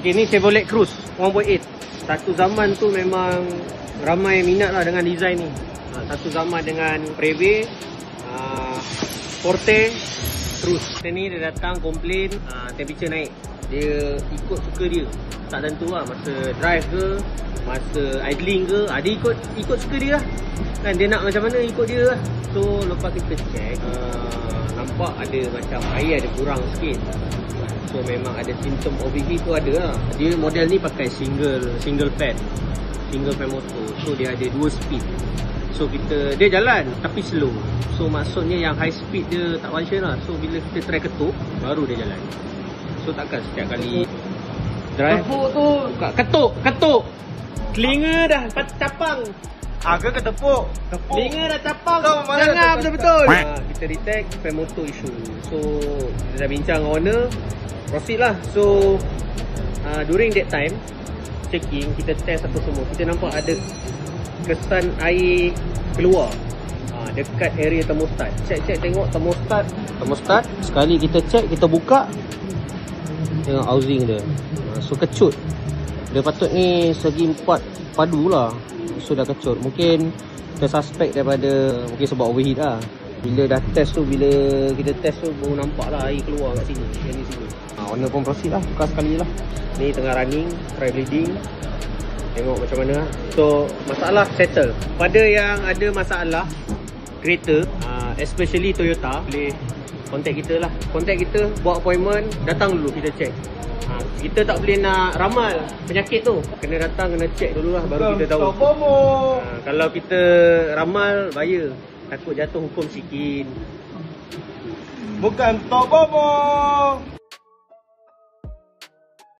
Okay, ni Chevrolet Cruze 1.8. Satu zaman tu memang ramai minat lah dengan design ni. Satu zaman dengan Preve, Forte, Cruze. Ni dia datang komplain temperature naik. Dia ikut suka dia, tak tentu lah masa drive ke, masa idling ke, dia ikut suka dia lah kan. Dia nak macam mana ikut dia lah. So lepas kita check, nampak ada macam air ada kurang sikit. So memang ada simptom overheat tu ada lah. Dia model ni pakai single fan motor. So dia ada 2 speed. So dia jalan tapi slow. So maksudnya yang high speed dia tak function lah. So bila kita try ketuk, baru dia jalan. So takkan setiap kali drive tepuk tu ketuk telinga dah capang. Ke tepuk Telinga dah capang. Jangan betul-betul. Kita detect fan motor issue. So kita dah bincang dengan owner, proceed lah. So during that time checking, kita test apa semua, kita nampak ada kesan air keluar dekat area thermostat. Check tengok thermostat. Sekali kita check, kita buka, tengok housing dia. So kecut. Dia patut ni segi 4 padu lah. So dah kecut. Mungkin kita suspect daripada, mungkin sebab overheat lah. Bila dah test tu, bila kita test tu baru nampak lah air keluar kat sini. Owner pun proceed lah, tukar sekali lah. Ni tengah running, try bleeding. Tengok macam mana lah. So masalah settle. Pada yang ada masalah kereta, especially Toyota, boleh contact kita lah. Contact kita, buat appointment, datang dulu kita check. Kita tak boleh nak ramal penyakit tu. Kena datang, kena check dulu lah, baru kita tahu. Kalau kita ramal, bahaya. Takut jatuh hukum sikin. Bukan tok bobo.